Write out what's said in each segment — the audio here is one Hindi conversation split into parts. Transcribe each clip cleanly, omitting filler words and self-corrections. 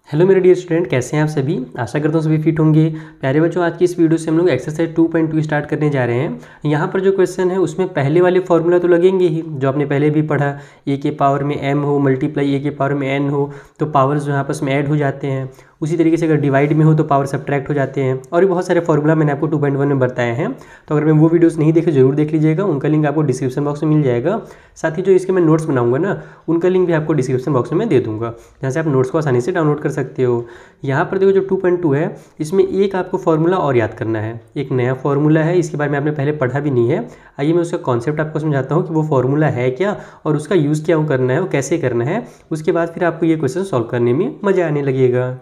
हेलो मेरे डियर स्टूडेंट, कैसे हैं आप सभी। आशा करता हूँ सभी फिट होंगे। प्यारे बच्चों, आज की इस वीडियो से हम लोग एक्सरसाइज 2.2 स्टार्ट करने जा रहे हैं। यहाँ पर जो क्वेश्चन है उसमें पहले वाले फॉर्मूला तो लगेंगे ही, जो आपने पहले भी पढ़ा। ए के पावर में m हो मल्टीप्लाई ए के पावर में n हो तो पावर्स जो आपस में ऐड हो जाते हैं। उसी तरीके से अगर डिवाइड में हो तो पावर सब्ट्रैक्ट हो जाते हैं। और भी बहुत सारे फॉर्मूला मैंने आपको 2.1 में बताए हैं। तो अगर मैं वो वीडियोस नहीं देखे जरूर देख लीजिएगा, उनका लिंक आपको डिस्क्रिप्शन बॉक्स में मिल जाएगा। साथ ही जो इसके मैं नोट्स बनाऊंगा ना, उनका लिंक भी आपको डिस्क्रिप्शन बॉक्स में दे दूंगा, जहाँ से आप नोट्स को आसानी से डाउनलोड कर सकते हो। यहाँ पर देखो जो 2.2 है, इसमें एक आपको फॉर्मूला और याद करना है। एक नया फॉर्मूला है, इसके बारे में आपने पहले पढ़ा भी नहीं है। आइए मैं उसका कॉन्सेप्ट आपको समझाता हूँ कि वो फॉर्मूला है क्या और उसका यूज़ क्या करना है, वो कैसे करना है। उसके बाद फिर आपको ये क्वेश्चन सॉल्व करने में मज़ा आने लगेगा।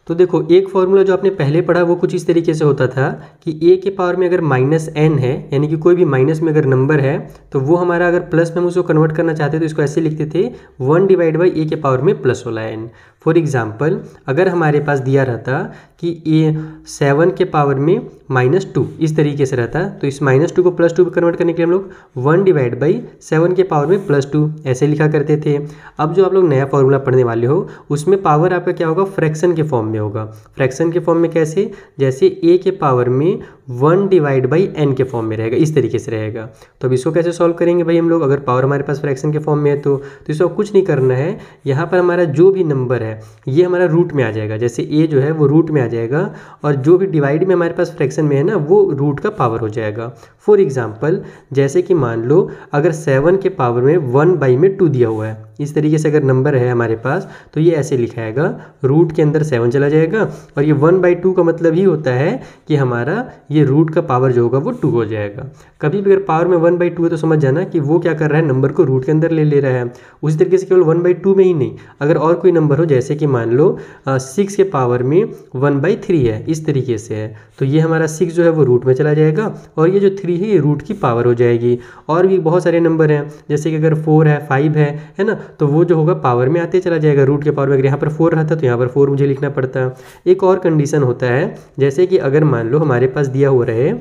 तो देखो, एक फॉर्मूला जो आपने पहले पढ़ा वो कुछ इस तरीके से होता था कि ए के पावर में अगर -n है, यानी कि कोई भी माइनस में अगर नंबर है तो वो हमारा अगर प्लस में हम उसको कन्वर्ट करना चाहते तो इसको ऐसे लिखते थे 1/a के पावर में प्लस वाला n। फॉर एग्जाम्पल, अगर हमारे पास दिया रहता कि ए 7 के पावर में -2 इस तरीके से रहता, तो इस -2 को +2 में कन्वर्ट करने के लिए हम लोग 1/7 के पावर में +2 ऐसे लिखा करते थे। अब जो आप लोग नया फॉर्मूला पढ़ने वाले हो उसमें पावर आपका क्या होगा, फ्रैक्शन के फॉर्म में होगा। फ्रैक्शन के फॉर्म में कैसे, जैसे ए के पावर में 1/n के फॉर्म में रहेगा, इस तरीके से रहेगा। तो अब इसको कैसे सॉल्व करेंगे भाई हम लोग, अगर पावर हमारे पास फ्रैक्शन के फॉर्म में है तो इसको कुछ नहीं करना है। यहाँ पर हमारा जो भी नंबर है ये हमारा रूट में आ जाएगा। जैसे ए जो है वो रूट में आ जाएगा और जो भी डिवाइड में हमारे पास फ्रैक्शन में है ना, वो रूट का पावर हो जाएगा। फॉर एग्जाम्पल, जैसे कि मान लो अगर 7 के पावर में 1/2 दिया हुआ है, इस तरीके से अगर नंबर है हमारे पास तो ये ऐसे लिखाएगा, रूट के अंदर 7 चला जाएगा और ये 1/2 का मतलब ही होता है कि हमारा ये रूट का पावर जो होगा वो 2 हो जाएगा। कभी भी अगर पावर में 1/2 है तो समझ जाना कि वो क्या कर रहा है, नंबर को रूट के अंदर ले रहा है। उसी तरीके से केवल 1/2 में ही नहीं, अगर और कोई नंबर हो, जैसे कि मान लो 6 के पावर में 1/3 है, इस तरीके से है, तो ये हमारा 6 जो है वो रूट में चला जाएगा और ये जो 3 है ये रूट की पावर हो जाएगी। और भी बहुत सारे नंबर हैं, जैसे कि अगर 4 है, 5 है ना, तो वो जो होगा पावर में आते चला जाएगा रूट के पावर में। अगर यहाँ पर 4 रहता तो यहाँ पर 4 मुझे लिखना पड़ता। एक और कंडीशन होता है, जैसे कि अगर मान लो हमारे पास दिया हुआ रहे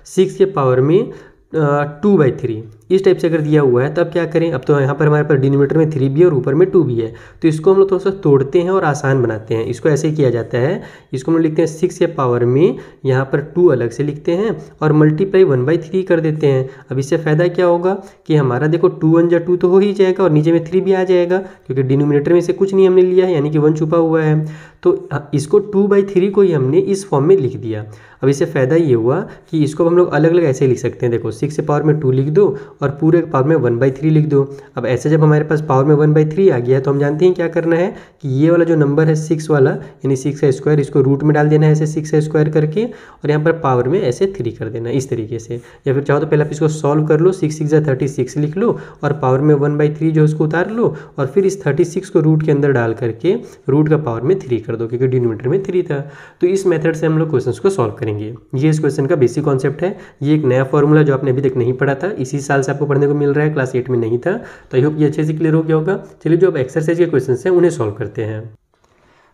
6 के पावर में 2/3 इस टाइप से अगर दिया हुआ है, तब क्या करें। अब तो यहाँ पर हमारे पास डिनोमिनेटर में 3 भी है और ऊपर में 2 भी है, तो इसको हम लोग थोड़ा सा तोड़ते हैं और आसान बनाते हैं। इसको ऐसे ही किया जाता है, इसको हम लोग लिखते हैं 6 के पावर में यहाँ पर 2 अलग से लिखते हैं और मल्टीप्लाई 1/3 कर देते हैं। अब इससे फ़ायदा क्या होगा कि हमारा देखो 2 1 जा 2 तो हो ही जाएगा और नीचे में 3 भी आ जाएगा, क्योंकि डिनोमिनेटर में से कुछ नहीं हमने लिया है, यानी कि 1 छुपा हुआ है। तो इसको 2/3 को ही हमने इस फॉर्म में लिख दिया। अब इससे फ़ायदा ये हुआ कि इसको हम लोग अलग अलग ऐसे लिख सकते हैं। देखो 6 के पावर में 2 लिख दो और पूरे पावर में 1/3 लिख दो। अब ऐसे जब हमारे पास पावर में 1/3 आ गया है तो हम जानते हैं क्या करना है कि ये वाला जो नंबर है 6 वाला, यानी 6 का स्क्वायर, इसको रूट में डाल देना है ऐसे 6 का स्क्वायर करके, और यहाँ पर पावर में ऐसे 3 कर देना इस तरीके से। या फिर चाहो तो पहले आप इसको सॉल्व कर लो, 6 6 36 लिख लो और पावर में 1/3 जो उसको उतार लो और फिर इस 36 को रूट के अंदर डाल करके रूट का पावर में 3 कर दो, क्योंकि डिनोमिनेटर में 3 था। तो इस मेथड से हम लोग क्वेश्चन को सॉल्व करेंगे। ये इस क्वेश्चन का बेसिक कॉन्सेप्ट है। ये एक नया फॉर्मूला जो आपने अभी तक नहीं पढ़ा था, इसी साल से आपको पढ़ने को मिल रहा है, क्लास 8 में नहीं था। तो आई होप ये अच्छे से क्लियर हो गया होगा। चलिए जो अब एक्सरसाइज के क्वेश्चन हैं उन्हें सॉल्व करते हैं।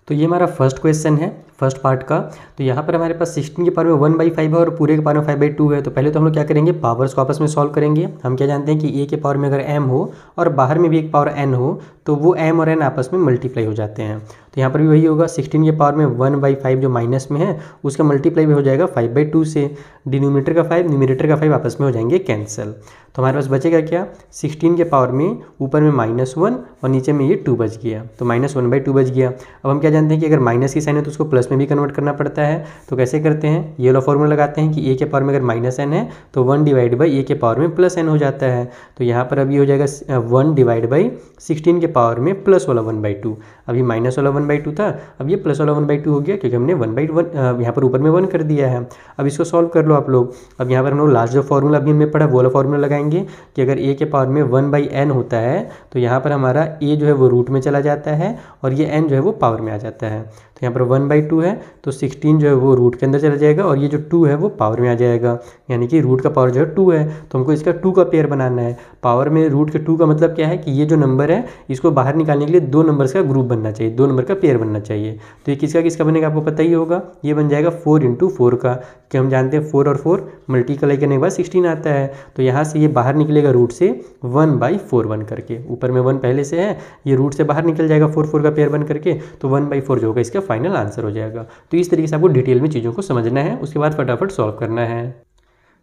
तो ये हमारा फर्स्ट क्वेश्चन है, फर्स्ट पार्ट का। तो यहाँ पर हमारे पास 16 के पावर में 1/5 है और पूरे के पावर में 5/2 है। तो पहले तो हम लोग क्या करेंगे, पावर्स को आपस में सॉल्व करेंगे। हम क्या जानते हैं कि ए के पावर में अगर m हो और बाहर में भी एक पावर n हो तो वो m और n आपस में मल्टीप्लाई हो जाते हैं। तो यहाँ पर भी वही होगा, 16 के पावर में 1/5 जो माइनस में है उसका मल्टीप्लाई भी हो जाएगा 5/2 से। डिनोमिनेटर का 5 न्यूमिनेटर का 5 आपस में हो जाएंगे कैंसिल। तो हमारे पास बचेगा क्या, 16 के पावर में ऊपर में -1 और नीचे में ये 2 बच गया, तो -1/2 बच गया। अब हम क्या जानते हैं कि अगर माइनस की साइन है तो उसको प्लस में भी कन्वर्ट करना पड़ता है। तो कैसे करते हैं, ये वाला फॉर्मूला लगाते हैं कि ए के पावर में अगर -n है तो 1/a के पावर में +n हो जाता है। तो यहाँ पर अभी हो जाएगा 1/16 के पावर में प्लस वाला 1/2। अभी माइनस वाला 1/2 था, अब ये प्लस वाला 1/2 हो गया, क्योंकि हमने 1/1 यहाँ पर ऊपर में 1 कर दिया है। अब इसको सॉल्व कर लो आप लोग। अब यहाँ पर हम लोग लास्ट जो फॉर्मूला अभी हमने पढ़ा वो वाला फॉर्मूला लगाएंगे कि अगर a के पावर में 1/n होता है तो यहाँ पर हमारा a जो है वो रूट में चला जाता है और ये n जो है वो पावर में आ जाता है। तो यहाँ पर 1/2 है तो 16 जो है वो रूट के अंदर चला जाएगा और ये जो 2 है वो पावर में आ जाएगा, यानी कि रूट का पावर जो है 2 है। तो हमको इसका 2 का पेयर बनाना है। पावर में रूट के 2 का मतलब क्या है कि ये जो नंबर है इसको बाहर निकालने के लिए 2 नंबर्स का ग्रुप बनना चाहिए, 2 नंबर का का पेयर बनना चाहिए। तो ये किसका किसका बनेगा आपको पता ही होगा, ये बन जाएगा 4 × 4 का, कि हम जानते हैं 4 और 4 मल्टीप्लाई करने के बाद 16 आता है। तो यहाँ से ये बाहर निकलेगा रूट से 1/4 बन करके, ऊपर में 1 पहले से है, ये रूट से बाहर निकल जाएगा 4 4 का पेयर बन करके, तो 1/4 जो होगा इसका फाइनल आंसर हो जाएगा। तो इस तरीके से आपको डिटेल में चीज़ों को समझना है, उसके बाद फटाफट सॉल्व करना है।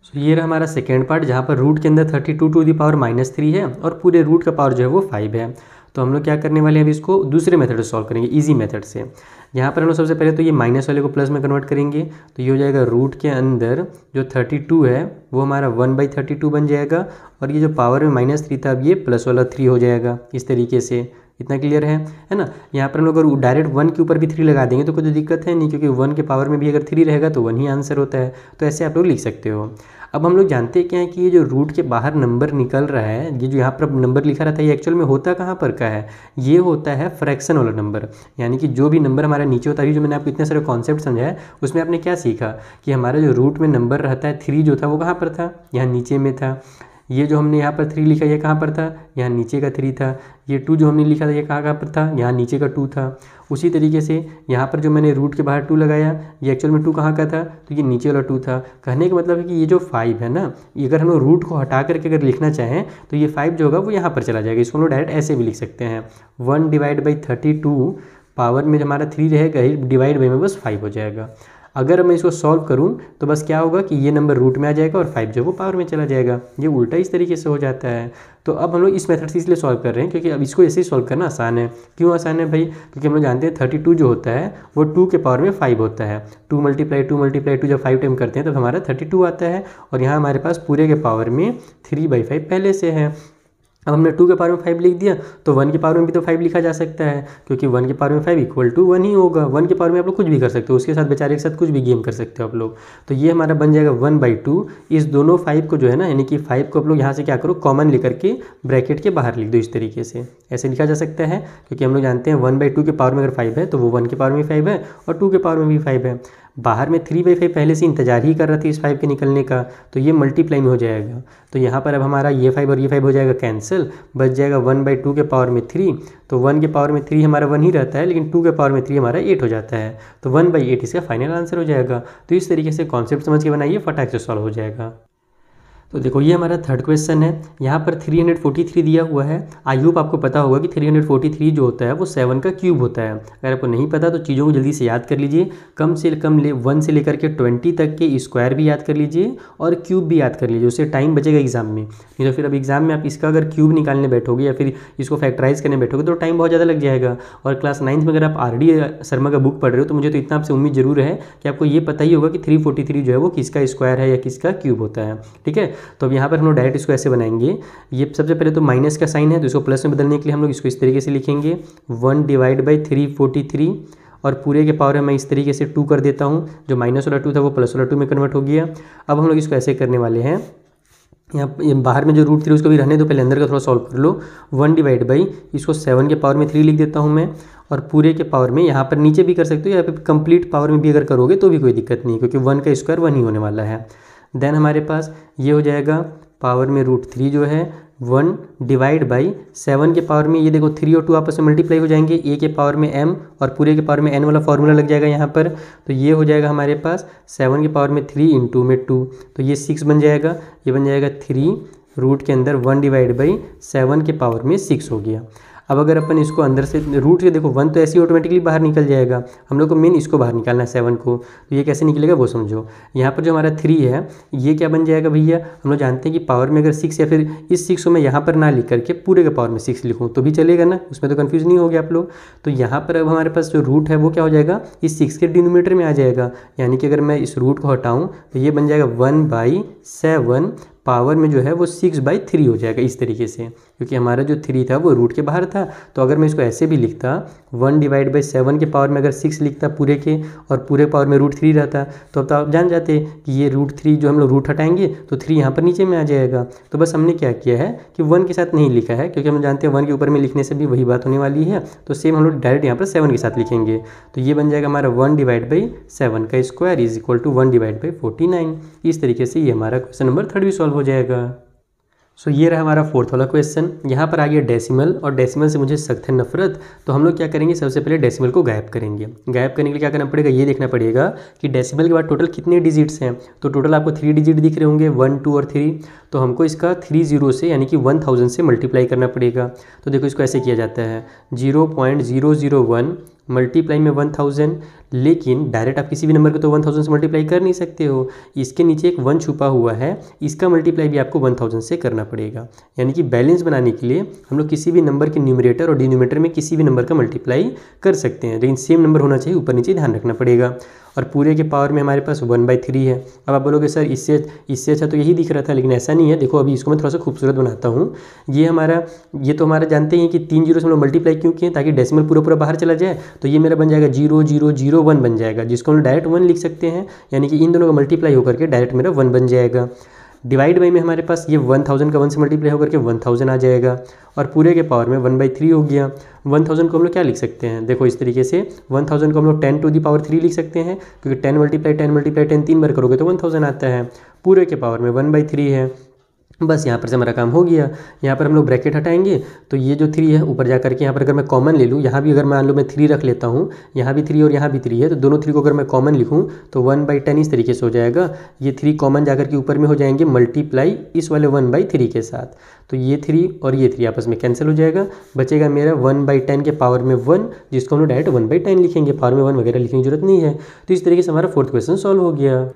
सो ये रहा हमारा सेकेंड पार्ट, जहाँ पर रूट के अंदर 32⁻³ है और पूरे रूट का पावर जो है वो 5 है। तो हम लोग क्या करने वाले हैं, अभी इसको दूसरे मेथड से सॉल्व करेंगे, इजी मेथड से। यहाँ पर हम लोग सबसे पहले तो ये माइनस वाले को प्लस में कन्वर्ट करेंगे, तो ये हो जाएगा रूट के अंदर जो 32 है वो हमारा 1/32 बन जाएगा, और ये जो पावर में -3 था अब ये प्लस वाला 3 हो जाएगा। इस तरीके से इतना क्लियर है ना। यहाँ पर हम लोग अगर डायरेक्ट 1 के ऊपर भी 3 लगा देंगे तो कोई दिक्कत है नहीं, क्योंकि 1 के पावर में भी अगर 3 रहेगा तो 1 ही आंसर होता है। तो ऐसे आप लोग लिख सकते हो। अब हम लोग जानते हैं क्या है कि ये जो रूट के बाहर नंबर निकल रहा है, ये जो यहाँ पर नंबर लिखा रहता है, ये एक्चुअल में होता कहाँ पर का है, ये होता है फ्रैक्शन वाला नंबर। यानी कि जो भी नंबर हमारा नीचे होता है, जो मैंने आपको इतने सारे कॉन्सेप्ट समझाया, उसमें आपने क्या सीखा कि हमारा जो रूट में नंबर रहता है 3 जो था वो कहाँ पर था, यहाँ नीचे में था। ये जो हमने यहाँ पर 3 लिखा ये कहाँ पर था, यहाँ नीचे का 3 था। ये 2 जो हमने लिखा था ये कहाँ पर था, यहाँ नीचे का 2 था। उसी तरीके से यहाँ पर जो मैंने रूट के बाहर 2 लगाया, ये एक्चुअल में 2 कहाँ का था, तो ये नीचे वाला 2 था। कहने का मतलब है कि ये जो 5 है ना, ये अगर हम लोग रूट को हटा करके अगर लिखना चाहें तो ये 5 जो होगा वो यहाँ पर चला जाएगा। इसको हम लोग डायरेक्ट ऐसे भी लिख सकते हैं, 1/32 पावर में हमारा 3 रहेगा ही, डिवाइड बाई में बस 5 हो जाएगा। अगर मैं इसको सॉल्व करूं तो बस क्या होगा कि ये नंबर रूट में आ जाएगा और 5 जो वो पावर में चला जाएगा। ये उल्टा इस तरीके से हो जाता है। तो अब हम लोग इस मेथड से इसलिए सॉल्व कर रहे हैं क्योंकि अब इसको ऐसे ही सॉल्व करना आसान है। क्यों आसान है भाई, क्योंकि हम लोग जानते हैं 32 जो होता है वो 2 के पावर में 5 होता है। 2 × 2 जब 5 टाइम करते हैं तब हमारा 32 आता है, और यहाँ हमारे पास पूरे के पावर में 3/5 पहले से है। अब हमने 2 के पावर में 5 लिख दिया, तो 1 के पावर में भी तो 5 लिखा जा सकता है, क्योंकि 1 के पावर में 5 = 1 ही होगा। 1 के पावर में आप लोग कुछ भी कर सकते हो, उसके साथ बेचारे के साथ कुछ भी गेम कर सकते हो आप लोग। तो ये हमारा बन जाएगा 1/2। इस दोनों 5 को जो है ना, यानी कि 5 को आप लोग यहाँ से क्या करो, कॉमन लेकर के ब्रैकेट के बाहर लिख दो। इस तरीके से ऐसे लिखा जा सकता है, क्योंकि हम लोग जानते हैं 1/2 के पावर में अगर 5 है तो वो 1 के पावर में 5 है और 2 के पावर में भी 5 है। बाहर में 3/5 पहले से इंतजार ही कर रहा था इस 5 के निकलने का, तो ये मल्टीप्लाई में हो जाएगा। तो यहाँ पर अब हमारा ये 5 और ये 5 हो जाएगा कैंसिल, बच जाएगा 1/2 के पावर में 3। तो 1 के पावर में 3 हमारा 1 ही रहता है, लेकिन 2 के पावर में 3 हमारा 8 हो जाता है। तो 1/8 इसका फाइनल आंसर हो जाएगा। तो इस तरीके से कॉन्सेप्ट समझ के बनाइए, फटाक से सॉल्व हो जाएगा। तो देखो ये हमारा थर्ड क्वेश्चन है। यहाँ पर 343 दिया हुआ है। आई होप आपको पता होगा कि 343 जो होता है वो 7 का क्यूब होता है। अगर आपको नहीं पता तो चीज़ों को जल्दी से याद कर लीजिए। कम से कम 1 से लेकर के 20 तक के स्क्वायर भी याद कर लीजिए और क्यूब भी याद कर लीजिए, उससे टाइम बचेगा एग्जाम में। नहीं तो फिर अब एग्जाम में आप इसका अगर क्यूब निकालने बैठोगे या फिर इसको फैक्टराइज करने बैठोगे तो टाइम बहुत ज़्यादा लग जाएगा। और क्लास 9th में अगर आप RD शर्मा का बुक पढ़ रहे हो तो मुझे तो इतना आपसे उम्मीद जरूर है कि आपको ये पता ही होगा कि 343 जो है वो किसका स्क्वायर है या किसका क्यूब होता है। ठीक है, तो अब यहाँ पर हम लोग डायरेक्ट इसको ऐसे बनाएंगे। ये सबसे पहले तो माइनस का साइन है, तो इसको प्लस में बदलने के लिए हम लोग इसको इस तरीके से लिखेंगे 1/343, और पूरे के पावर में मैं इस तरीके से 2 कर देता हूँ। जो माइनस वाला 2 था वो प्लस वाला 2 में कन्वर्ट हो गया। अब हम लोग इसको ऐसे करने वाले हैं, यहाँ बाहर में जो रूट 3 उसको भी रहने दो, पहले अंदर का थोड़ा सॉल्व कर लो। 1/ इसको 7 के पावर में 3 लिख देता हूँ मैं, और पूरे के पावर में यहाँ पर नीचे भी कर सकते हो या फिर कंप्लीट पावर में भी अगर करोगे तो भी कोई दिक्कत नहीं, क्योंकि 1 का स्क्वायर 1 ही होने वाला है। देन हमारे पास ये हो जाएगा पावर में √3 जो है 1/7 के पावर में, ये देखो 3 और 2 आपस में मल्टीप्लाई हो जाएंगे, a के पावर में m और पूरे के पावर में n वाला फॉर्मूला लग जाएगा यहाँ पर। तो ये हो जाएगा हमारे पास 7 के पावर में 3 × 2 में 2, तो ये 6 बन जाएगा। ये बन जाएगा 3 रूट के अंदर 1/7 के पावर में 6 हो गया। अब अगर अपन इसको अंदर से रूट से देखो 1 तो ऐसे ही ऑटोमेटिकली बाहर निकल जाएगा। हम लोग को मेन इसको बाहर निकालना है 7 को, तो ये कैसे निकलेगा वो समझो। यहाँ पर जो हमारा 3 है ये क्या बन जाएगा भैया, हम लोग जानते हैं कि पावर में अगर 6 या फिर इस 6 को मैं यहाँ पर ना लिख करके पूरे के पावर में 6 लिखूँ तो भी चलेगा ना, उसमें तो कन्फ्यूज़ नहीं हो गया आप लोग। तो यहाँ पर अब हमारे पास जो रूट है वो क्या हो जाएगा, इस 6 के डिनोमिनेटर में आ जाएगा। यानी कि अगर मैं इस रूट को हटाऊँ तो ये बन जाएगा 1/7 पावर में जो है वो 6/3 हो जाएगा इस तरीके से, क्योंकि हमारा जो 3 था वो रूट के बाहर था। तो अगर मैं इसको ऐसे भी लिखता 1/7 के पावर में अगर 6 लिखता पूरे के, और पूरे पावर में √3 रहता, तो अब तो आप जान जाते कि ये √3 जो हम लोग रूट हटाएंगे तो 3 यहाँ पर नीचे में आ जाएगा। तो बस हमने क्या किया है कि 1 के साथ नहीं लिखा है, क्योंकि हम जानते हैं 1 के ऊपर में लिखने से भी वही बात होने वाली है। तो सेम हम लोग डायरेक्ट यहाँ पर 7 के साथ लिखेंगे। तो ये बन जाएगा हमारा 1/7 का स्क्वायर = 1/49। इस तरीके से ये हमारा क्वेश्चन नंबर 3 भी सॉल्व हो जाएगा। सो ये रहा हमारा फोर्थ वाला क्वेश्चन। यहाँ पर आ गया डेसिमल, और डेसिमल से मुझे सख्त है नफरत। तो हम लोग क्या करेंगे, सबसे पहले डेसिमल को गायब करेंगे। गायब करने के लिए क्या करना पड़ेगा, ये देखना पड़ेगा कि डेसिमल के बाद टोटल कितने डिजिट्स हैं। तो टोटल आपको 3 डिजिट दिख रहे होंगे, 1, 2 और 3। तो हमको इसका 3 0 से यानी कि 1000 से मल्टीप्लाई करना पड़ेगा। तो देखो इसको ऐसे किया जाता है 0.001 मल्टीप्लाई में 1000। लेकिन डायरेक्ट आप किसी भी नंबर को तो 1000 से मल्टीप्लाई कर नहीं सकते हो, इसके नीचे एक 1 छुपा हुआ है, इसका मल्टीप्लाई भी आपको 1000 से करना पड़ेगा। यानी कि बैलेंस बनाने के लिए हम लोग किसी भी नंबर के न्यूमरेटर और डिनोमिनेटर में किसी भी नंबर का मल्टीप्लाई कर सकते हैं, लेकिन सेम नंबर होना चाहिए, ऊपर नीचे ध्यान रखना पड़ेगा। और पूरे के पावर में हमारे पास 1/3 है। अब आप बोलोगे सर इससे अच्छा तो यही दिख रहा था, लेकिन ऐसा नहीं है। देखो अभी इसको मैं थोड़ा सा खूबसूरत बनाता हूँ। ये तो हमारा जानते हैं कि 3 जीरो से हम लोग मल्टीप्लाई क्यों किए, ताकि डेसिमल पूरा बाहर चला जाए। तो ये मेरा बन जाएगा 0001 बन जाएगा, जिसको हम डायरेक्ट 1 लिख सकते हैं। यानी कि इन दोनों का मल्टीप्लाई होकर के डायरेक्ट मेरा 1 बन जाएगा। डिवाइड बाई में हमारे पास ये 1000 का 1 से मल्टीप्लाई होकर के 1000 आ जाएगा, और पूरे के पावर में 1/3 हो गया। 1000 को हम लोग क्या लिख सकते हैं, देखो इस तरीके से 1000 को हम लोग 10 टू दी पावर 3 लिख सकते हैं, क्योंकि 10 × 10 3 बार करोगे तो 1000 आता है। पूरे के पावर में 1/3 है। बस यहाँ पर से हमारा काम हो गया। यहाँ पर हम लोग ब्रैकेट हटाएंगे, तो ये जो 3 है ऊपर जा करके यहाँ पर अगर मैं कॉमन ले लूँ, यहाँ भी अगर मान लो मैं 3 रख लेता हूँ, यहाँ भी 3 और यहाँ भी 3 है, तो दोनों 3 को अगर मैं कॉमन लिखूँ तो 1/10 इस तरीके से हो जाएगा। ये 3 कॉमन जा करके ऊपर में हो जाएंगे मल्टीप्लाई इस वाले 1/3 के साथ। तो ये 3 और ये 3 आपस में कैंसिल हो जाएगा, बचेगा मेरा 1/10 के पावर में 1, जिसको हम लोग डायरेक्ट 1/10 लिखेंगे, पावर में 1 वगैरह लिखने की जरूरत नहीं है। तो इस तरीके से हमारा फोर्थ क्वेश्चन सॉल्व हो गया।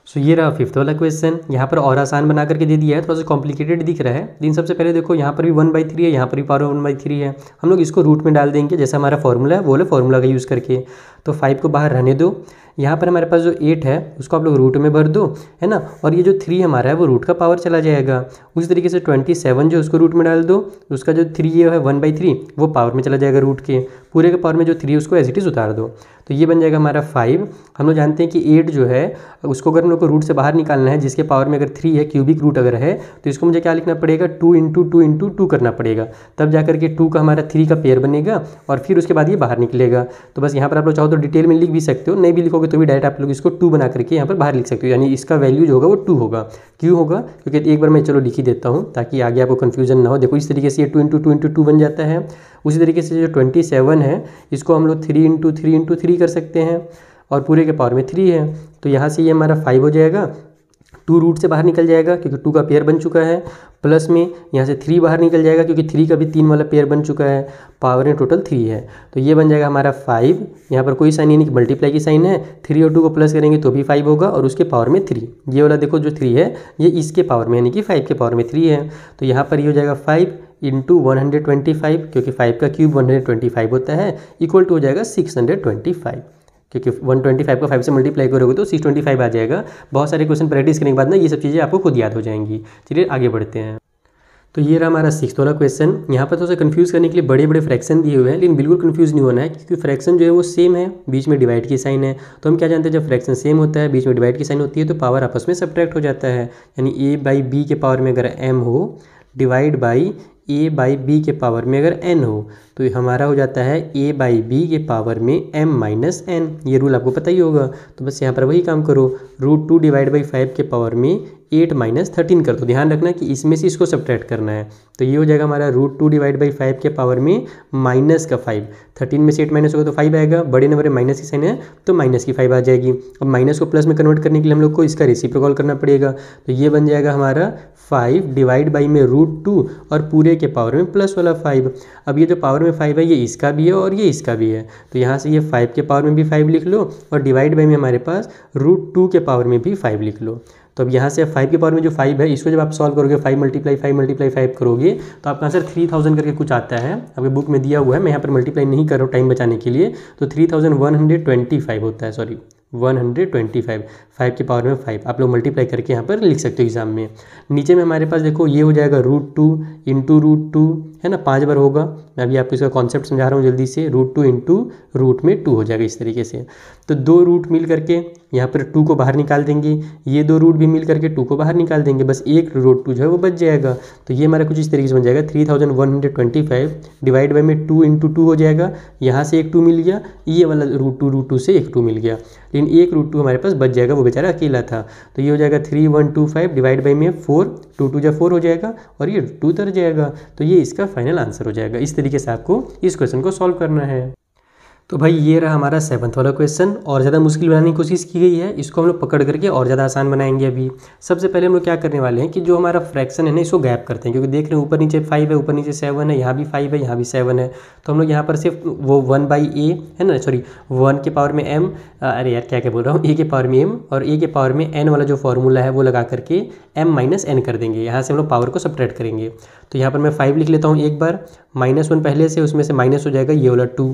सो ये रहा फिफ्थ वाला क्वेश्चन। यहाँ पर और आसान बना करके दे दिया है, थोड़ा सा कॉम्प्लिकेटेड दिख रहा है, लेकिन सबसे पहले देखो यहाँ पर भी 1/3 है, यहाँ पर भी पावर 1/3 है। हम लोग इसको रूट में डाल देंगे, जैसा हमारा फॉर्मूला है वो वाला फॉर्मूला का यूज़ करके। तो 5 को बाहर रहने दो। यहाँ पर हमारे पास जो 8 है उसको आप लोग रूट में भर दो, है ना। और ये जो 3 हमारा है वो रूट का पावर चला जाएगा। उसी तरीके से 27 जो उसको रूट में डाल दो, उसका जो 3 ये है 1/3 वो पावर में चला जाएगा रूट के। पूरे के पावर में जो 3 है उसको एज इट इज़ उतार दो, तो ये बन जाएगा हमारा 5। हम लोग जानते हैं कि 8 जो है उसको अगर हम लोग को रूट से बाहर निकालना है, जिसके पावर में अगर 3 है, क्यूबिक रूट अगर है, तो इसको मुझे क्या लिखना पड़ेगा, 2 × 2 × 2 करना पड़ेगा। तब जाकर के 2 का हमारा 3 का पेयर बनेगा, और फिर उसके बाद ये बाहर निकलेगा। तो बस यहाँ पर आप लोग चाहो तो डिटेल में लिख भी सकते हो, नहीं भी लिखोगे तो भी डायरेक्ट आप लोग इसको 2 बना करके यहाँ पर बाहर लिख सकते हो। यानी इसका वैल्यू जो होगा वो 2 होगा। क्यों होगा, क्योंकि एक बार मैं चलो लिख ही देता हूँ ताकि आगे आपको कन्फ्यूजन ना हो। देखो इस तरीके से ये 2 × 2 × 2 बन जाता है। उसी तरीके से जो 27 है इसको हम लोग 3 × 3 × 3 कर सकते हैं, और पूरे के पावर में 3 है। तो यहाँ से ये हमारा 5 हो जाएगा, 2 रूट से बाहर निकल जाएगा क्योंकि 2 का पेयर बन चुका है, प्लस में यहाँ से 3 बाहर निकल जाएगा क्योंकि 3 का भी 3 वाला पेयर बन चुका है, पावर में टोटल 3 है। तो ये बन जाएगा हमारा 5। यहाँ पर कोई साइन नहीं कि मल्टीप्लाई की साइन है, 3 और 2 को प्लस करेंगे तो भी 5 होगा, और उसके पावर में 3। ये वाला देखो जो 3 है ये इसके पावर में यानी कि 5 के पावर में 3 है। तो यहाँ पर ये हो जाएगा 5 × 125, क्योंकि 5 का क्यूब 125 होता है, इक्वल टू हो जाएगा 625, क्योंकि 125 को 5 से मल्टीप्लाई करोगे तो 625 आ जाएगा। बहुत सारे क्वेश्चन प्रैक्टिस करने के बाद ना ये सब चीज़ें आपको खुद याद हो जाएंगी। चलिए आगे बढ़ते हैं। तो ये रहा हमारा 6th वाला क्वेश्चन। यहाँ पर थोड़ा सा कंफ्यूज करने के लिए बड़े बड़े फ्रैक्शन दिए हुए हैं, लेकिन बिल्कुल कंफ्यूज नहीं होना है, क्योंकि फ्रैक्शन जो है वो सेम है, बीच में डिवाइड की साइन है। तो हम क्या जानते हैं, जब फ्रैक्शन सेम होता है, बीच में डिवाइड की साइन होती है, तो पावर आपस में सब्ट्रैक्ट हो जाता है। यानी a/b के पावर में अगर m हो, डिवाइड बाई a/b के पावर में अगर n हो, तो हमारा हो जाता है a/b के पावर में m - n। ये रूल आपको पता ही होगा। तो बस यहाँ पर वही काम करो, √2 / 5 के पावर में 8 - 13 कर दो। ध्यान रखना कि इसमें से इसको सब्ट्रैक्ट करना है। तो ये हो जाएगा हमारा √2 / 5 के पावर में -5। 13 में से 8 माइनस होगा तो 5 आएगा, बड़े नंबर में माइनस की साइन है तो -5 आ जाएगी। अब माइनस को प्लस में कन्वर्ट करने के लिए हम लोग को इसका रेसिप्रोकल करना पड़ेगा। तो ये बन जाएगा हमारा 5 डिवाइड बाई में √2 और पूरे के पावर में प्लस वाला 5। अब ये जो पावर में 5 है ये इसका भी है और ये इसका भी है, तो यहाँ से ये 5 के पावर में भी 5 लिख लो, और डिवाइड बाई में हमारे पास √2 के पावर में भी 5 लिख लो। तो अब यहाँ से 5 के पावर में जो 5 है इसको जब आप सॉल्व करोगे, 5 × 5 करोगे तो आपका आंसर 3000 करके कुछ आता है। आपके बुक में दिया हुआ है, मैं यहाँ पर मल्टीप्लाई नहीं कर रहा हूँ टाइम बचाने के लिए। तो 3125 होता है, सॉरी 125, 5 के पावर में 5 आप लोग मल्टीप्लाई करके यहाँ पर लिख सकते हो एग्जाम में। नीचे में हमारे पास देखो ये हो जाएगा √2 × √2, है ना, 5 बार होगा। मैं अभी आपको इसका कॉन्सेप्ट समझा रहा हूँ जल्दी से। √2 × √2 हो जाएगा इस तरीके से। तो 2 रूट मिल करके यहाँ पर 2 को बाहर निकाल देंगे, ये 2 रूट भी मिल करके 2 को बाहर निकाल देंगे, बस एक √2 जो है वो बच जाएगा। तो ये हमारा कुछ इस तरीके से बन जाएगा 3125 डिवाइड बाई में 2 × 2 हो जाएगा। यहाँ से एक 2 मिल गया, ये वाला √2 से एक 2 मिल गया। लेकिन एक √2 हमारे पास बच जाएगा, वो बेचारा अकेला था। तो ये हो जाएगा 3125 डिवाइड बाई में 4, 2 2 4 हो जाएगा और ये 2 उतर जाएगा। तो ये इसका फाइनल आंसर हो जाएगा। इस तरीके से आपको इस क्वेश्चन को सॉल्व करना है। तो भाई ये रहा हमारा 7th वाला क्वेश्चन। और ज़्यादा मुश्किल बनाने की कोशिश की गई है, इसको हम लोग पकड़ करके और ज़्यादा आसान बनाएंगे। अभी सबसे पहले हम लोग क्या करने वाले हैं कि जो हमारा फ्रैक्शन है ना, इसको गैप करते हैं, क्योंकि देख रहे हैं ऊपर नीचे 5 है, ऊपर नीचे 7 है, यहाँ भी 5 है, यहाँ भी 7 है। तो हम लोग यहाँ पर सिर्फ वो 1/a है ना, सॉरी 1 के पावर में m, अरे यार क्या क्या बोल रहा हूँ, a के पावर में m और a के पावर में n वाला जो फॉर्मूला है वो लगा करके m - n कर देंगे। यहाँ से हम लोग पावर को सब्ट्रैक्ट करेंगे। तो यहाँ पर मैं 5 लिख लेता हूँ एक बार, -1 पहले से, उसमें से माइनस हो जाएगा ये वाला 2,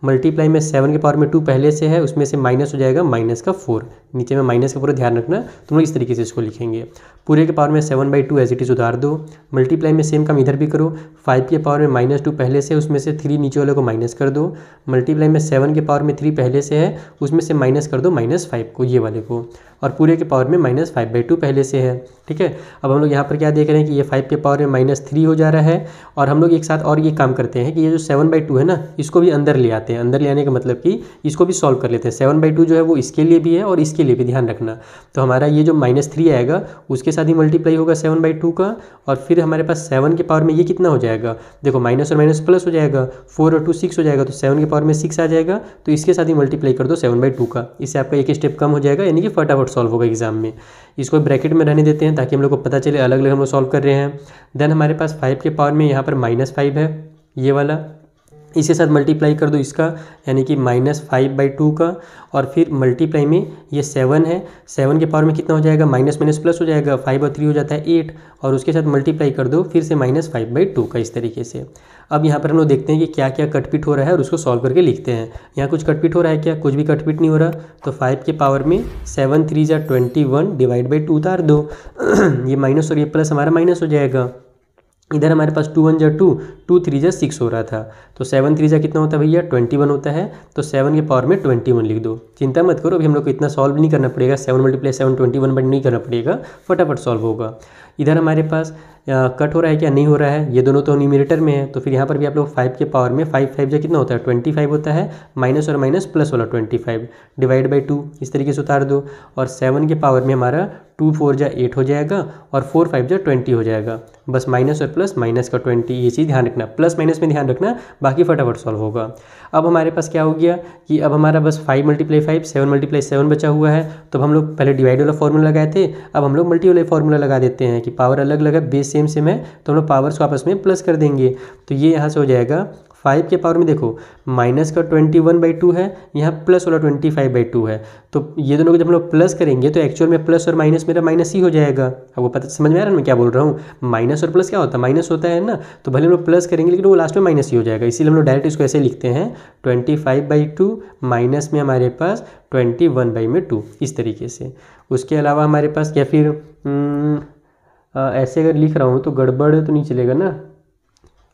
मल्टीप्लाई में 7 के पावर में 2 पहले से है, उसमें से माइनस हो जाएगा -4, नीचे में माइनस का पूरा ध्यान रखना। तुम लोग इस तरीके से इसको लिखेंगे। पूरे के पावर में 7/2 एज इट इज़ उतार दो, मल्टीप्लाई में सेम काम इधर भी करो, 5 के पावर में -2 पहले से, उसमें से 3 नीचे वाले को माइनस कर दो, मल्टीप्लाई में 7 के पावर में 3 पहले से है, उसमें से माइनस कर दो -5 को, ये वाले को, और पूरे के पावर में -5/2 पहले से है। ठीक है, अब हम लोग यहाँ पर क्या देख रहे हैं कि ये 5 के पावर में -3 हो जा रहा है। और हम लोग एक साथ और ये काम करते हैं कि ये जो 7/2 है ना, इसको भी अंदर ले आते हैं। अंदर ले आने का मतलब कि इसको भी सॉल्व कर लेते हैं। 7/2 जो है वो इसके लिए भी है और इसके लिए भी, ध्यान रखना। तो हमारा ये जो -3 आएगा उसके साथ ही मल्टीप्लाई होगा 7/2 का, और फिर हमारे पास 7 के पावर में ये कितना हो जाएगा, देखो माइनस और माइनस प्लस हो जाएगा, 4 और 2 6 हो जाएगा, तो 7 के पावर में 6 आ जाएगा। तो इसके साथ ही मल्टीप्लाई कर दो 7/2 का, इससे आपका एक स्टेप कम हो जाएगा, यानी कि फटाफट सॉल्व होगा एग्जाम में। इसको ब्रैकेट में रहने देते हैं ताकि हम लोग को पता चले अलग अलग हम लोग सॉल्व कर रहे हैं। देन हमारे पास 5 के पावर में यहाँ पर -5 है, ये वाला, इसके साथ मल्टीप्लाई कर दो इसका, यानी कि -5/2 का, और फिर मल्टीप्लाई में ये 7 है, 7 के पावर में कितना हो जाएगा, माइनस माइनस प्लस हो जाएगा, 5 और 3 हो जाता है 8, और उसके साथ मल्टीप्लाई कर दो फिर से -5/2 का, इस तरीके से। अब यहाँ पर हम लोग देखते हैं कि क्या क्या कटपिट हो रहा है और उसको सॉल्व करके लिखते हैं। यहाँ कुछ कटपिट हो रहा है क्या, कुछ भी कटपिट नहीं हो रहा। तो 5 के पावर में 7 3 जा 21 डिवाइड बाई 2 उतार दो ये माइनस और ये प्लस हमारा माइनस हो जाएगा। इधर हमारे पास 2 1 जा 2, 2 3 जा 6 हो रहा था, तो 7 3 जा कितना होता है भैया, 21 होता है। तो 7 के पावर में 21 लिख दो। चिंता मत करो, अभी हम लोग को इतना सॉल्व नहीं करना पड़ेगा, 7 × 7 21 बट नहीं करना पड़ेगा, फटाफट सॉल्व होगा। इधर हमारे पास कट हो रहा है क्या, नहीं हो रहा है, ये दोनों तो न्यूमरेटर में है। तो फिर यहाँ पर भी आप लोग 5 के पावर में 5 5 जा कितना होता है, 25 होता है, माइनस और माइनस प्लस वाला 25 डिवाइड बाई 2, इस तरीके से उतार दो। और 7 के पावर में हमारा 2 4 जा 8 हो जाएगा, और 4 5 जा 20 हो जाएगा। बस माइनस और प्लस, माइनस का 20, ये चीज़ ध्यान रखना, प्लस माइनस में ध्यान रखना, बाकी फटाफट सॉल्व होगा। अब हमारे पास क्या हो गया कि अब हमारा बस 5 × 5 7 × 7 बचा हुआ है। तो हम लोग पहले डिवाइड वाला फॉर्मूला लगाए थे, अब हम लोग मल्टी वाला फॉर्मूला लगा देते हैं कि पावर अलग अलग है, बेस सेम सेम है, तो हम लोग पावर्स को आपस में प्लस कर देंगे। तो ये यहाँ से हो जाएगा 5 के पावर में, देखो माइनस का 21/2 है, यहाँ प्लस वाला 25/2 है। तो ये दोनों को जब हम लोग प्लस करेंगे तो एक्चुअल में प्लस और माइनस मेरा माइनस ही हो जाएगा। आपको पता समझ में आ रहा है मैं क्या बोल रहा हूँ, माइनस और प्लस क्या होता है, माइनस होता है ना, तो भले हम लोग प्लस करेंगे लेकिन वो लास्ट में माइनस ही हो जाएगा। इसीलिए हम लोग डायरेक्ट इसको ऐसे लिखते हैं 25/2 माइनस में हमारे पास 21/2, इस तरीके से। उसके अलावा हमारे पास, या फिर ऐसे अगर लिख रहा हूँ तो गड़बड़ तो नहीं चलेगा ना,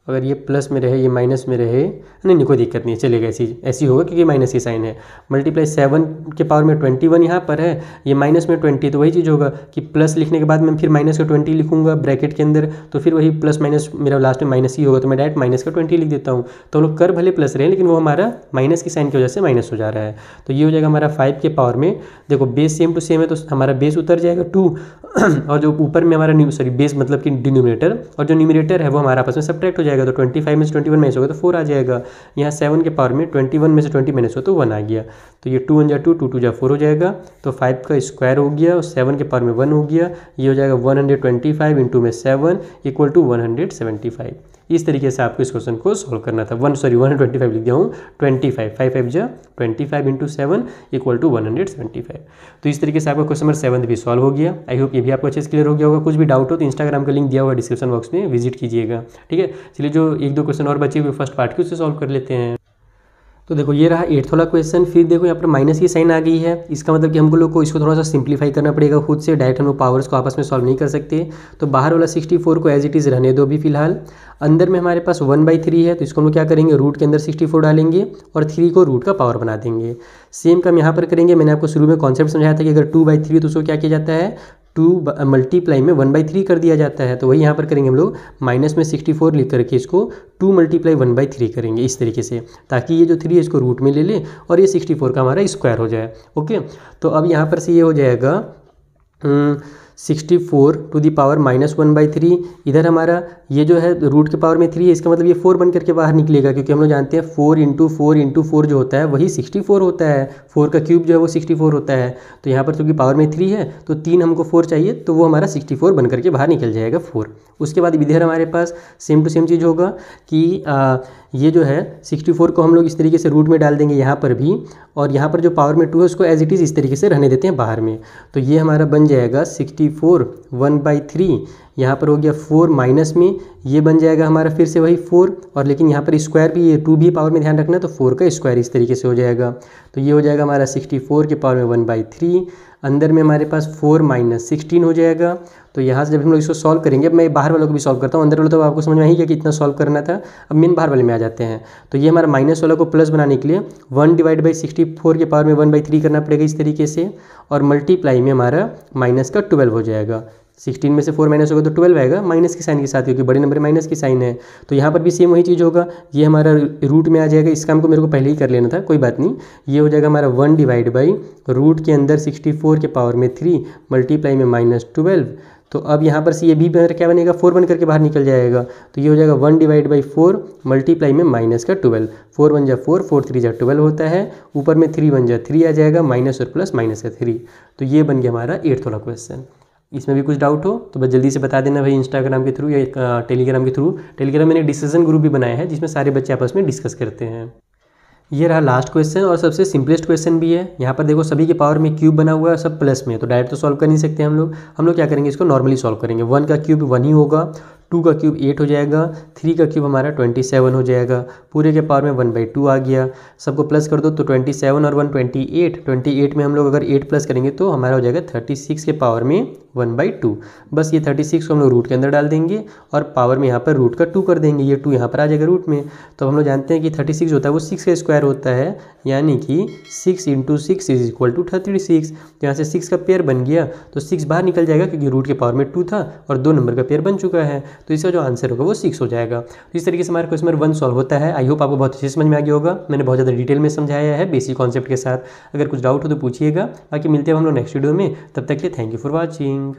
अगर ये प्लस में रहे ये माइनस में रहे, नहीं कोई दिक्कत नहीं, चलेगा, ऐसी होगा क्योंकि माइनस की साइन है। मल्टीप्लाई 7 के पावर में 21 यहाँ पर है, ये माइनस में 20, तो वही चीज़ होगा कि प्लस लिखने के बाद मैं फिर माइनस का 20 लिखूंगा ब्रैकेट के अंदर, तो फिर वही प्लस माइनस मेरा लास्ट में माइनस ही होगा, तो मैं डायरेक्ट माइनस का 20 लिख देता हूँ। तो हम लोग कर भले प्लस रहे लेकिन वो हमारा माइनस की साइन की वजह से माइनस हो जा रहा है। तो ये हो जाएगा हमारा 5 के पावर में, देखो बेस सेम टू सेम है तो हमारा बेस उतर जाएगा 2, और जो ऊपर में हमारा बेस मतलब कि डिनोमिनेटर, और जो न्यूमरेटर है वो हमारा आपस में सब्ट्रैक्ट हो जाएगा। तो 25 में से 21 माइनस होगा तो 4 आ जाएगा। यहाँ 7 के पावर में 21 में से 20 माइनस हो तो 1 आ गया। तो ये 2 1 जा 2, 2 2 जा 4 हो जाएगा। तो 5 का स्क्वायर हो गया और 7 के पावर में 1 हो गया, ये हो जाएगा 125 इंटू में 7 इक्वल टू 175। इस तरीके से आपको इस क्वेश्चन को सॉल्व करना था। 125 लिख दिया हूँ, 25 5 5 जा 25 इंटू 7 इक्वल टू 175। तो इस तरीके से आपका क्वेश्चन नंबर 7 भी सॉल्व हो गया। आई होप ये भी आपको अच्छे से क्लियर हो गया होगा। कुछ भी डाउट हो तो इंस्टाग्राम का लिंक दिया हुआ डिस्क्रिप्शन बॉक्स में विजिट कीजिएगा, ठीक है। चलिए जो 1-2 क्वेश्चन और बचे हुए फर्स्ट पार्ट के उससे सॉल्व कर लेते हैं। तो देखो ये रहा 8th वाला क्वेश्चन। फिर देखो यहाँ पर माइनस की साइन आ गई है, इसका मतलब कि हमको लोग को इसको थोड़ा सा सिंप्लीफाई करना पड़ेगा खुद से, डायरेक्ट हम लोग पावर्स को आपस में सॉल्व नहीं कर सकते। तो बाहर वाला 64 को एज इट इज़ रहने दो अभी फिलहाल। अंदर में हमारे पास 1/3 है, तो इसको हम लोग क्या करेंगे, रूट के अंदर 64 डालेंगे और 3 को रूट का पावर बना देंगे। सेम काम यहाँ पर करेंगे। मैंने आपको शुरू में कॉन्सेप्ट समझाया था कि अगर 2/3 तो उसको क्या किया जाता है, 2 मल्टीप्लाई में 1/3 कर दिया जाता है। तो वही यहाँ पर करेंगे हम लोग, माइनस में 64 लिख करके इसको 2 मल्टीप्लाई 1/3 करेंगे इस तरीके से, ताकि ये जो 3 है इसको रूट में ले ले और ये 64 का हमारा स्क्वायर हो जाए। ओके, तो अब यहाँ पर से ये हो जाएगा 64 टू दी पावर -1/3। इधर हमारा ये जो है रूट के पावर में 3 है, इसका मतलब ये 4 बन करके बाहर निकलेगा, क्योंकि हम लोग जानते हैं 4 × 4 × 4 जो होता है वही 64 होता है। 4 का क्यूब जो है वो 64 होता है। तो यहाँ पर चूँकि पावर में 3 है तो 3 हमको 4 चाहिए, तो वो हमारा 64 बन करके बाहर निकल जाएगा 4। उसके बाद इधर हमारे पास सेम टू सेम चीज़ होगा कि ये जो है 64 को हम लोग इस तरीके से रूट में डाल देंगे यहाँ पर भी, और यहाँ पर जो पावर में 2 है उसको एज इट इज़ इस तरीके से रहने देते हैं बाहर में। तो ये हमारा बन जाएगा 64 1/3, यहाँ पर हो गया 4 माइनस में ये बन जाएगा हमारा फिर से वही 4, और लेकिन यहाँ पर स्क्वायर भी, ये 2 भी पावर में ध्यान रखना, तो 4 का स्क्वायर इस तरीके से हो जाएगा। तो ये हो जाएगा हमारा 64 के पावर में 1/3, अंदर में हमारे पास 4 - 16 हो जाएगा। तो यहाँ से जब हम लोग इसको सॉल्व करेंगे, अब मैं बाहर वालों को भी सॉल्व करता हूँ, अंदर वालों तो आपको समझ में आई गया कि इतना सॉल्व करना था। अब मेन बाहर वाले में आ जाते हैं। तो ये हमारा माइनस वाला को प्लस बनाने के लिए 1/64 के पावर में 1/3 करना पड़ेगा इस तरीके से, और मल्टीप्लाई में हमारा माइनस का 12 हो जाएगा। 16 में से 4 माइनस होगा तो 12 आएगा, माइनस की साइन के साथ, क्योंकि बड़े नंबर माइनस की साइन है। तो यहाँ पर भी सेम वही चीज़ होगा, ये हमारा रूट में आ जाएगा। इस काम को मेरे को पहले ही कर लेना था, कोई बात नहीं। ये हो जाएगा हमारा 1/रूट के अंदर 64 के पावर में 3 मल्टीप्लाई में -12। तो अब यहाँ पर से ये भी क्या बनेगा, 4 बन करके बाहर निकल जाएगा। तो ये हो जाएगा 1/4 मल्टीप्लाई में माइनस का 12। 4 1 जा 4, 4 3 जा 12 होता है, ऊपर में 3 1 जा 3 आ जाएगा, माइनस और प्लस माइनस का 3। तो ये बन गया हमारा 8th वाला क्वेश्चन। इसमें भी कुछ डाउट हो तो बस जल्दी से बता देना भाई, इंस्टाग्राम के थ्रू या टेलीग्राम के थ्रू। टेलीग्राम मैंने डिस्कशन ग्रुप भी बनाया है जिसमें सारे बच्चे आपस में डिस्कस करते हैं। ये रहा लास्ट क्वेश्चन और सबसे सिंपलेस्ट क्वेश्चन भी है। यहाँ पर देखो सभी के पावर में क्यूब बना हुआ है, सब प्लस में, तो डायरेक्ट तो सॉल्व कर नहीं सकते हम लोग क्या करेंगे, इसको नॉर्मली सॉल्व करेंगे। 1 का क्यूब 1 ही होगा, 2 का क्यूब 8 हो जाएगा, 3 का क्यूब हमारा 27 हो जाएगा, पूरे के पावर में 1/2 आ गया। सबको प्लस कर दो तो 27 और 1 28, 28 में हम लोग अगर 8 प्लस करेंगे तो हमारा हो जाएगा 36 के पावर में 1/2। बस ये 36 को हम लोग रूट के अंदर डाल देंगे और पावर में यहाँ पर रूट का 2 कर देंगे, ये 2 यहाँ पर आ जाएगा रूट में। तो हम लोग जानते हैं कि 36 होता है वो 6 का स्क्वायर होता है, यानी कि 6 × 6 = 36। तो यहाँ से 6 का पेयर बन गया, तो 6 बाहर निकल जाएगा क्योंकि रूट के पावर में 2 था और 2 नंबर का पेयर बन चुका है। तो इसका जो आंसर होगा वो 6 हो जाएगा। तो इस तरीके से हमारा क्वेश्चन नंबर 1 सॉल्व होता है। आई होप आपको बहुत अच्छे समझ में आ गया होगा। मैंने बहुत ज़्यादा डिटेल में समझाया है बेसिक कॉन्सेप्ट के साथ। अगर कुछ डाउट हो तो पूछिएगा, बाकी मिलते हैं हम लोग नेक्स्ट वीडियो में। तब तक के लिए थैंक यू फॉर वॉचिंग।